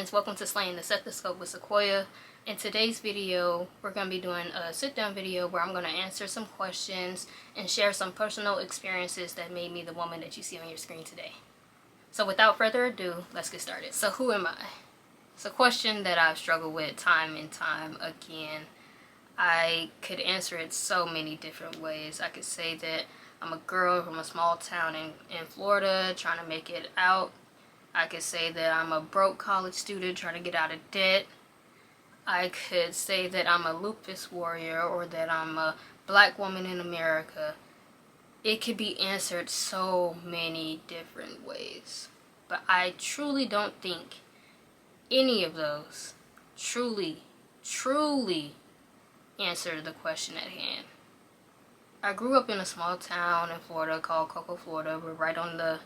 friends, welcome to Slaying the Stethoscope with Sequoia. In today's video, we're going to be doing a sit-down video where I'm going to answer some questions and share some personal experiences that made me the woman that you see on your screen today. So without further ado, let's get started. So who am I? It's a question that I've struggled with time and time again. I could answer it so many different ways. I could say that I'm a girl from a small town in Florida trying to make it out. I could say that I'm a broke college student trying to get out of debt. I could say that I'm a lupus warrior or that I'm a black woman in America. It could be answered so many different ways. But I truly don't think any of those truly answer the question at hand. I grew up in a small town in Florida called Cocoa, Florida. We're right on the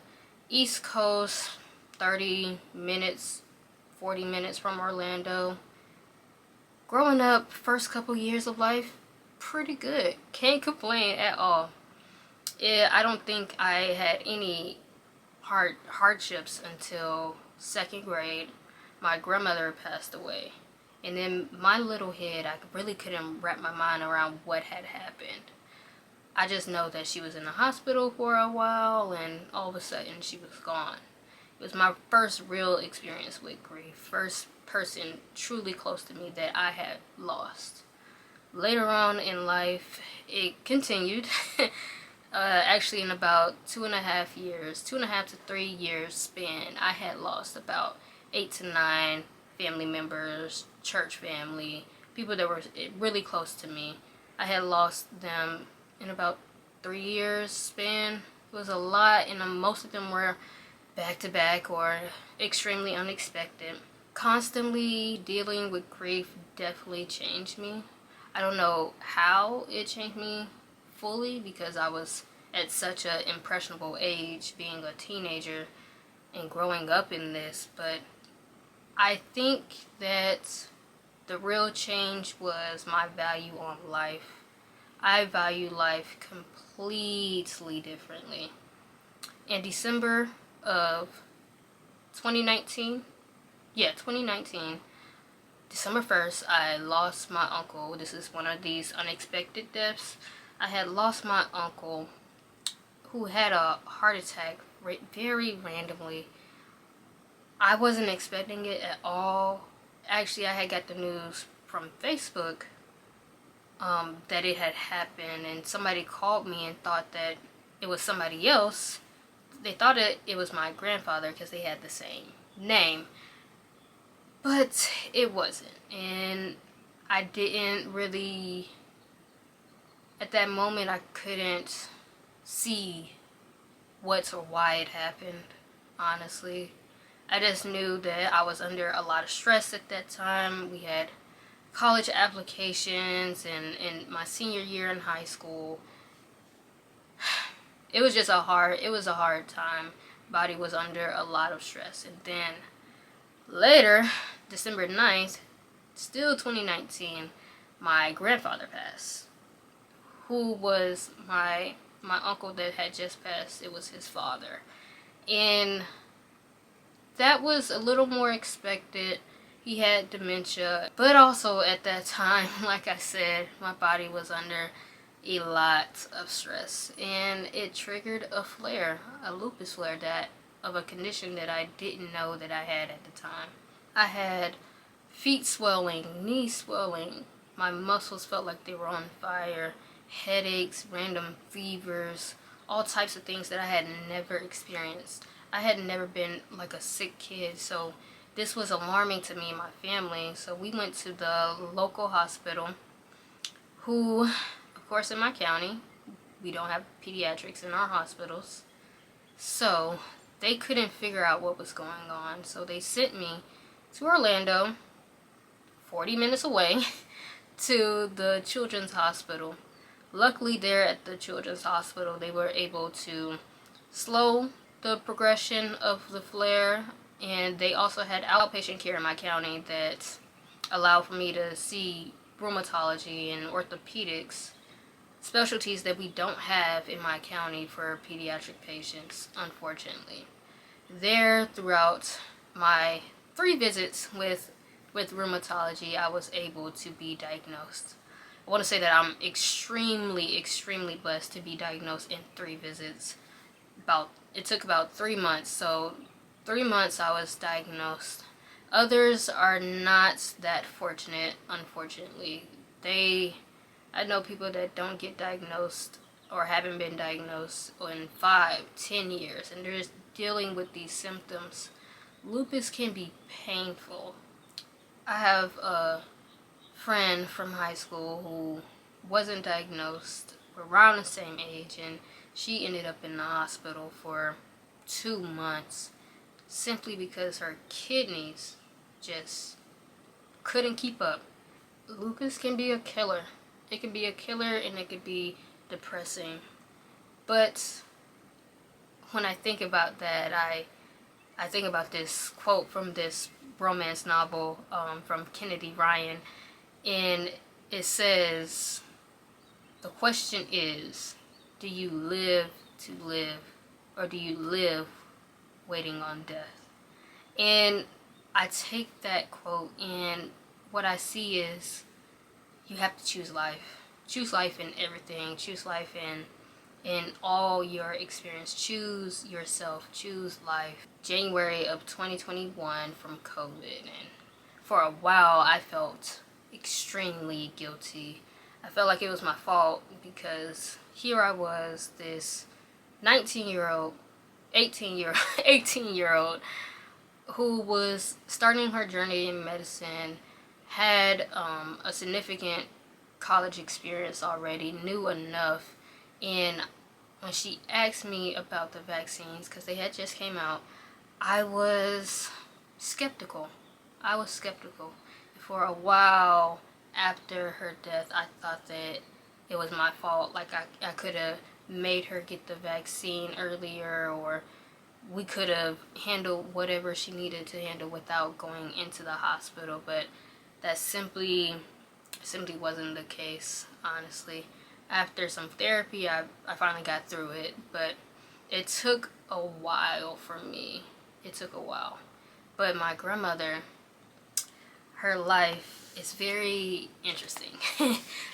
East Coast, 30 minutes, 40 minutes from Orlando. Growing up, first couple years of life, pretty good. Can't complain at all. I don't think I had any hardships until second grade. My grandmother passed away. And in my little head, I really couldn't wrap my mind around what had happened. I just know that she was in the hospital for a while and all of a sudden she was gone. It was my first real experience with grief. First person truly close to me that I had lost. Later on in life, it continued. Actually, in about 2.5 to 3 years span, I had lost about 8 to 9 family members, church family, people that were really close to me. I had lost them in about 3 years span. It was a lot, and most of them were back to back or extremely unexpected. Constantly dealing with grief definitely changed me. I don't know how it changed me fully because I was at such an impressionable age, being a teenager and growing up in this, but I think that the real change was my value on life. I value life completely differently. In December of 2019, December 1st, I lost my uncle. This is one of these unexpected deaths. I had lost my uncle who had a heart attack very randomly. I wasn't expecting it at all. Actually, I had got the news from Facebook that it had happened, and somebody called me and thought that it was somebody else. They thought it was my grandfather because they had the same name, but it wasn't. And I didn't really, at that moment, I couldn't see what or why it happened, honestly. I just knew that I was under a lot of stress at that time. We had college applications and in my senior year in high school. It was just a hard time. Body was under a lot of stress. And then later, December 9th, still 2019, my grandfather passed, who was my uncle that had just passed. It was his father. And that was a little more expected. He had dementia, but also at that time, like I said, my body was under a lot of stress, and it triggered a flare, a lupus flare, that of a condition that I didn't know that I had at the time. I had feet swelling, knee swelling, my muscles felt like they were on fire, headaches, random fevers, all types of things that I had never experienced. I had never been like a sick kid, so this was alarming to me and my family. So we went to the local hospital, who, of course, in my county, we don't have pediatrics in our hospitals, so they couldn't figure out what was going on. So they sent me to Orlando, 40 minutes away, to the children's hospital. Luckily, there at the children's hospital, they were able to slow the progression of the flare, and they also had outpatient care in my county that allowed for me to see rheumatology and orthopedics, specialties that we don't have in my county for pediatric patients, unfortunately. There, throughout my 3 visits with rheumatology, I was able to be diagnosed. I want to say that I'm extremely blessed to be diagnosed in 3 visits. It took about 3 months, so 3 months I was diagnosed. Others are not that fortunate, unfortunately. I know people that don't get diagnosed or haven't been diagnosed in 5-10 years, and they're just dealing with these symptoms. Lupus can be painful. I have a friend from high school who wasn't diagnosed. We're around the same age, and she ended up in the hospital for 2 months simply because her kidneys just couldn't keep up. Lupus can be a killer. It can be a killer, and it could be depressing. But when I think about that, I think about this quote from this romance novel from Kennedy Ryan, and it says, the question is, do you live to live, or do you live waiting on death? And I take that quote, and what I see is, you have to choose life. Choose life in everything. Choose life in all your experience. Choose yourself. Choose life. January of 2021 from COVID, and for a while I felt extremely guilty. I felt like it was my fault because here I was, this 19-year-old, 18-year-old who was starting her journey in medicine, had a significant college experience already, knew enough, and when she asked me about the vaccines, because they had just came out, I was skeptical. For a while after her death, I thought that it was my fault. Like I could have made her get the vaccine earlier, or we could have handled whatever she needed to handle without going into the hospital. But that simply wasn't the case, honestly. After some therapy, I finally got through it, but it took a while for me. It took a while. But my grandmother, her life is very interesting.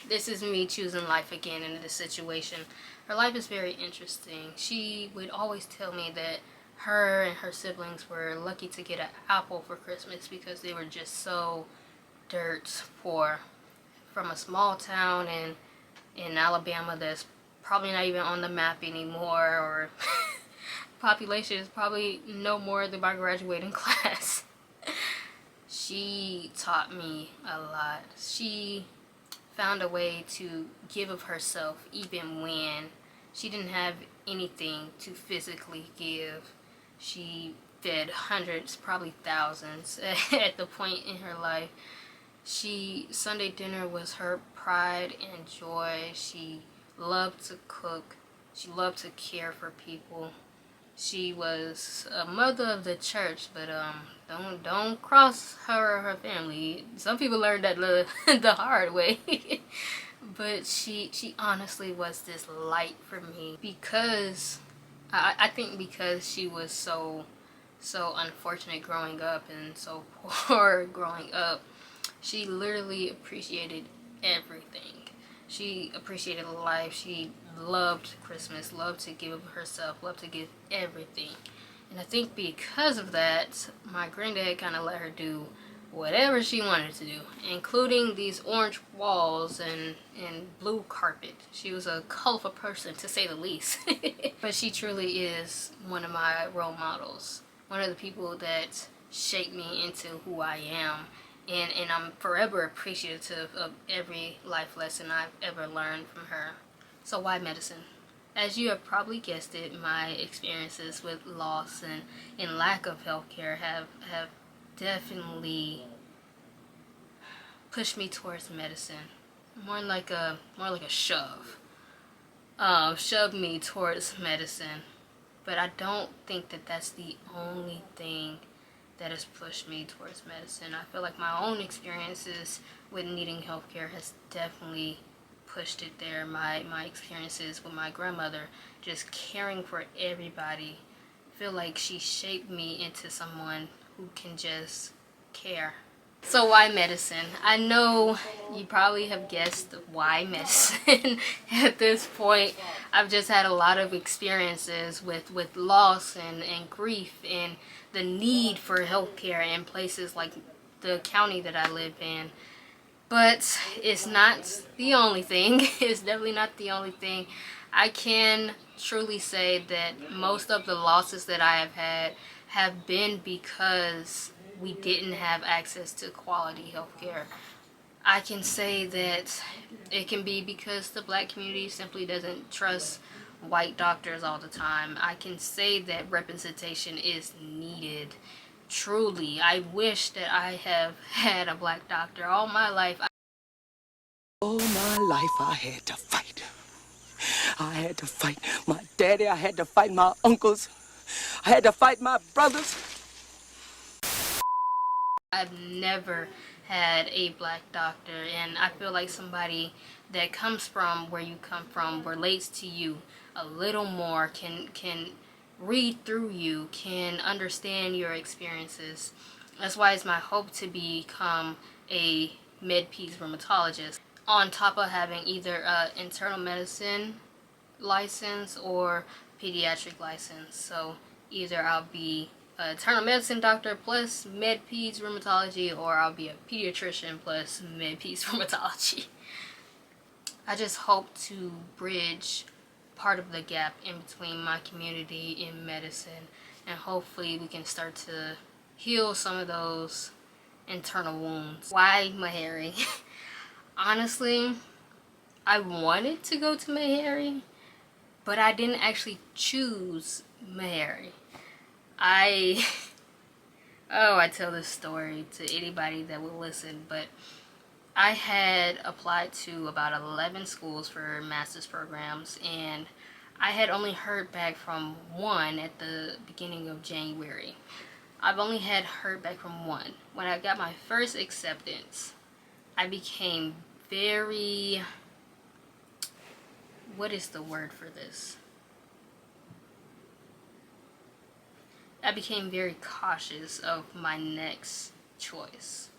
This is me choosing life again in this situation. Her life is very interesting. She would always tell me that her and her siblings were lucky to get an apple for Christmas because they were just so dirt poor. From a small town in Alabama that's probably not even on the map anymore, or population is probably no more than my graduating class. She taught me a lot. She found a way to give of herself even when she didn't have anything to physically give. She fed hundreds, probably thousands at the point in her life. Sunday dinner was her pride and joy. She loved to cook. She loved to care for people. She was a mother of the church, but don't cross her or her family. Some people learned that the hard way. But she honestly was this light for me, because I think because she was so unfortunate growing up and so poor growing up. She literally appreciated everything. She appreciated life. She loved Christmas, loved to give of herself, loved to give everything. And I think because of that, my granddad kind of let her do whatever she wanted to do, including these orange walls and blue carpet. She was a colorful person, to say the least. But she truly is one of my role models. One of the people that shaped me into who I am. And I'm forever appreciative of every life lesson I've ever learned from her. So why medicine? As you have probably guessed it, my experiences with loss and lack of healthcare have definitely pushed me towards medicine. More like a shove. Shoved me towards medicine. But I don't think that that's the only thing that has pushed me towards medicine. I feel like my own experiences with needing healthcare has definitely pushed it there. My experiences with my grandmother, just caring for everybody, I feel like she shaped me into someone who can just care. So why medicine? I know you probably have guessed why medicine at this point. I've just had a lot of experiences with loss and grief and the need for healthcare in places like the county that I live in. But it's not the only thing. It's definitely not the only thing. I can truly say that most of the losses that I have had have been because we didn't have access to quality healthcare. I can say that it can be because the black community simply doesn't trust white doctors all the time. I can say that representation is needed. Truly, I wish that I have had a black doctor all my life. All my life I had to fight. I had to fight my daddy, I had to fight my uncles, I had to fight my brothers. I've never had a black doctor, and I feel like somebody that comes from where you come from relates to you a little more, can read through you, can understand your experiences. That's why it's my hope to become a med-peds rheumatologist, on top of having either an internal medicine license or pediatric license. So either I'll be an internal medicine doctor plus med-peds rheumatology, or I'll be a pediatrician plus med-peds rheumatology. I just hope to bridge part of the gap in between my community in medicine, and hopefully we can start to heal some of those internal wounds. Why Meharry? Honestly, I wanted to go to Meharry, but I didn't actually choose Meharry. I tell this story to anybody that will listen, but I had applied to about 11 schools for master's programs, and I had only heard back from one at the beginning of January. I've only had heard back from one. When I got my first acceptance, I became very, what is the word for this? I became very cautious of my next choice.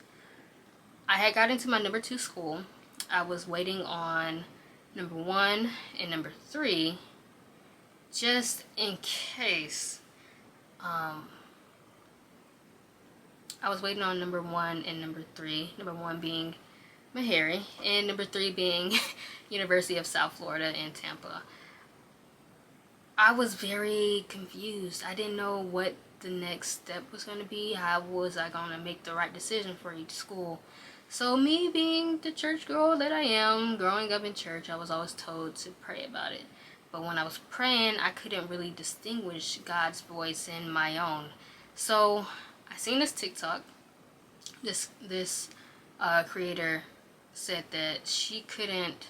I had got into my number 2 school. I was waiting on number 1 and number 3 just in case. I was waiting on number 1 and number 3. Number 1 being Meharry, and number 3 being University of South Florida in Tampa. I was very confused. I didn't know what the next step was going to be. How was I going to make the right decision for each school? So me being the church girl that I am, growing up in church, I was always told to pray about it. But when I was praying, I couldn't really distinguish God's voice in my own. So I seen this TikTok. This creator said that she couldn't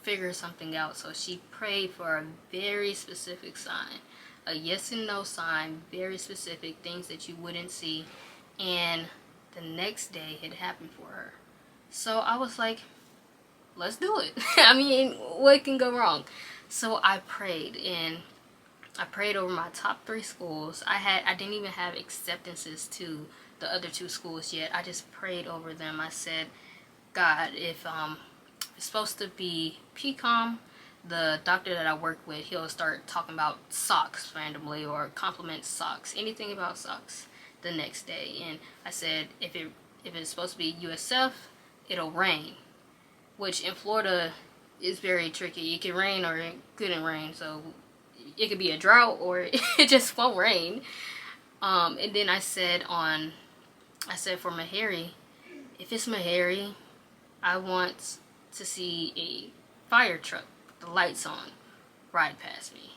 figure something out, so she prayed for a very specific sign, a yes and no sign, very specific things that you wouldn't see, and the next day it happened for her. So I was like, let's do it. I mean, what can go wrong? So I prayed, and I prayed over my top 3 schools. I didn't even have acceptances to the other 2 schools yet. I just prayed over them. I said, God, if it's supposed to be PCOM, the doctor that I work with, he'll start talking about socks randomly or compliment socks, anything about socks the next day. And I said, if it's supposed to be USF, it'll rain, which in Florida is very tricky. It can rain or it couldn't rain, so it could be a drought or it just won't rain. And then I said for Meharry, if it's Meharry, I want to see a fire truck with the lights on ride past me.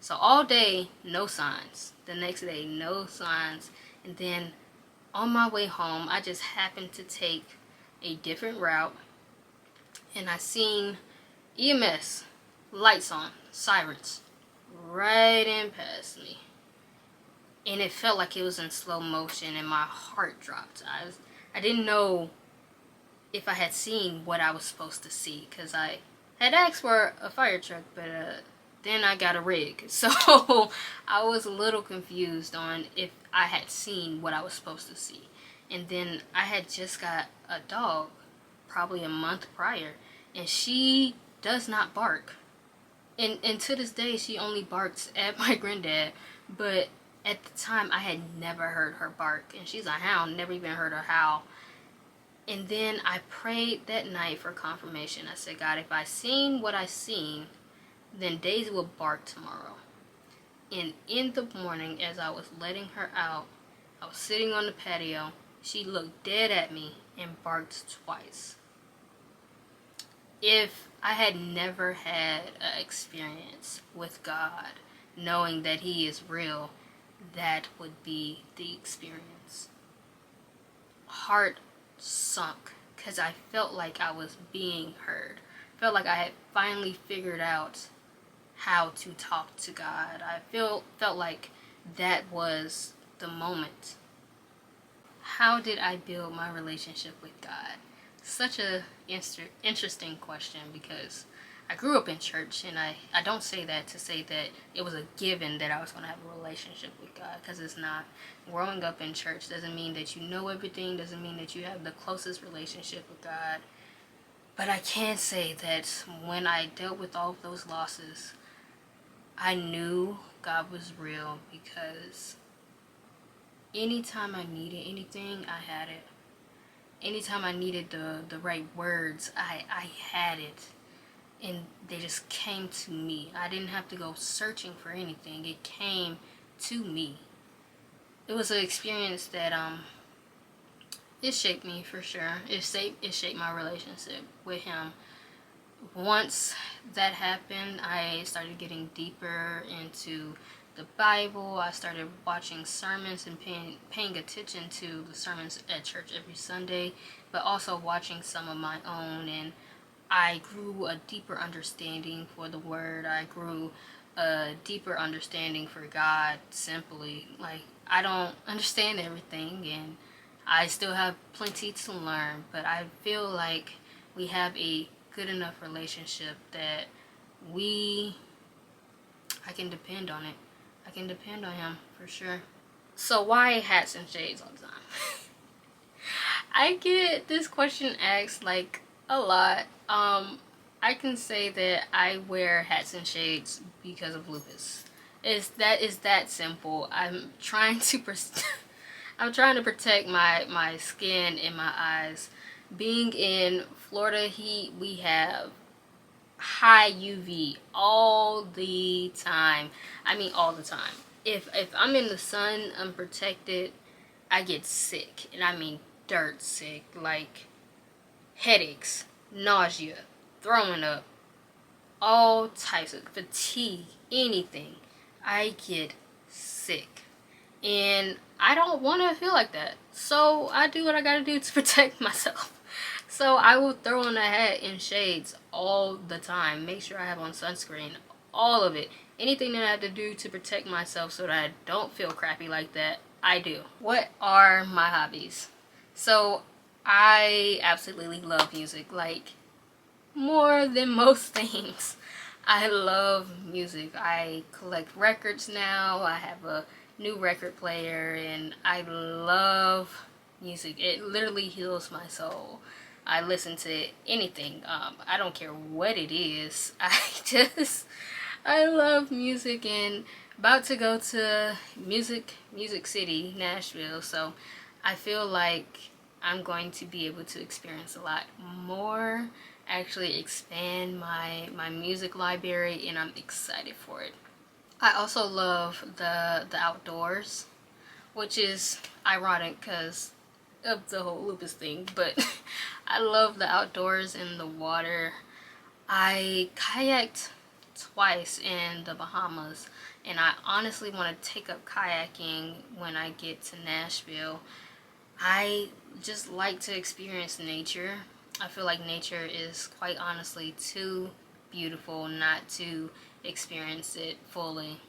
So all day, no signs. The next day, no signs. And then on my way home, I just happened to take a different route, and I seen EMS, lights on, sirens, right in past me. And it felt like it was in slow motion, and my heart dropped. I didn't know if I had seen what I was supposed to see, because I had asked for a fire truck, but then I got a rig. So I was a little confused on if I had seen what I was supposed to see. And then I had just got a dog probably a month prior, and she does not bark. And to this day, she only barks at my granddad. But at the time, I had never heard her bark. And she's a hound, never even heard her howl. And then I prayed that night for confirmation. I said, God, if I seen what I seen, then Daisy will bark tomorrow. And in the morning, as I was letting her out, I was sitting on the patio. She looked dead at me and barked twice. If I had never had an experience with God, knowing that He is real, that would be the experience. Heart sunk, because I felt like I was being heard. Felt like I had finally figured out how to talk to God. I felt like that was the moment. How did I build my relationship with God? Such a interesting question, because I grew up in church, and I don't say that to say that it was a given that I was going to have a relationship with God, because it's not. Growing up in church doesn't mean that you know everything, doesn't mean that you have the closest relationship with God. But I can say that when I dealt with all of those losses, I knew God was real, because anytime I needed anything, I had it. Anytime I needed the right words, I had it. And they just came to me. I didn't have to go searching for anything. It came to me. It was an experience that it shaped me for sure. It shaped my relationship with Him. Once that happened, I started getting deeper into the Bible. I started watching sermons and paying attention to the sermons at church every Sunday, but also watching some of my own, and I grew a deeper understanding for the Word. I grew a deeper understanding for God, simply. Like, I don't understand everything, and I still have plenty to learn, but I feel like we have a good enough relationship that I can depend on it. I can depend on Him for sure. So why hats and shades all the time? I get this question asked like a lot. I can say that I wear hats and shades because of lupus. It's that simple. I'm trying to protect my skin and my eyes. Being in Florida heat, we have high UV all the time. I mean all the time. If I'm in the sun unprotected, I get sick, and I mean dirt sick, like headaches, nausea, throwing up, all types of fatigue, anything. I get sick, and I don't want to feel like that, so I do what I gotta do to protect myself. So I will throw on a hat and shades all the time. Make sure I have on sunscreen, all of it. Anything that I have to do to protect myself so that I don't feel crappy like that, I do. What are my hobbies? So I absolutely love music, like more than most things. I love music. I collect records now. I have a new record player, and I love music. It literally heals my soul. I listen to anything. I don't care what it is. I love music, and about to go to Music City, Nashville. So I feel like I'm going to be able to experience a lot more, actually expand my music library, and I'm excited for it. I also love the outdoors, which is ironic because of the whole lupus thing, but I love the outdoors and the water. I kayaked twice in the Bahamas, and I honestly want to take up kayaking when I get to Nashville. I just like to experience nature. I feel like nature is quite honestly too beautiful not to experience it fully.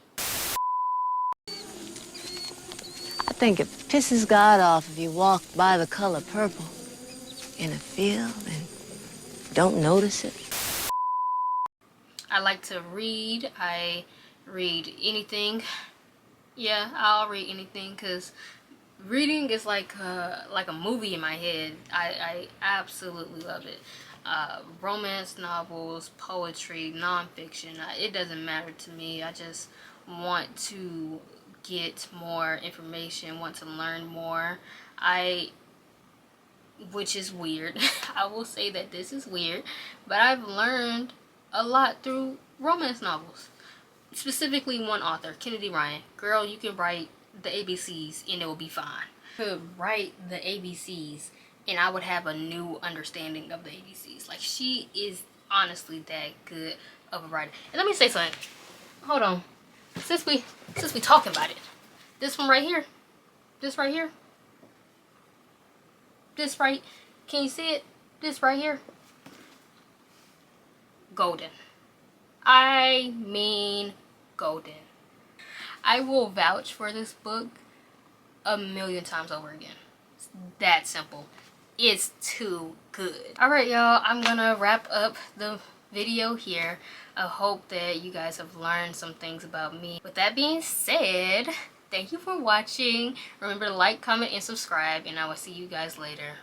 I think it pisses God off if you walk by the color purple in a field and don't notice it. I like to read. I read anything. Yeah, I'll read anything because Reading is like a movie in my head. I absolutely love it. Romance novels, poetry, nonfiction, it doesn't matter to me. I just want to get more information, want to learn more. Which is weird. I will say that this is weird, but I've learned a lot through romance novels. Specifically one author, Kennedy Ryan. Girl, you can write the ABCs and it will be fine. I could write the ABCs and I would have a new understanding of the ABCs. Like, she is honestly that good of a writer. And let me say something. Hold on. Since we talking about it, this one right here, this right here, this right, can you see it? This right here, golden. I mean golden. I will vouch for this book a million times over again. It's that simple. It's too good. Alright, y'all, I'm gonna wrap up the video here. I hope that you guys have learned some things about me. With that being said, thank you for watching. Remember to like, comment, and subscribe, and I will see you guys later.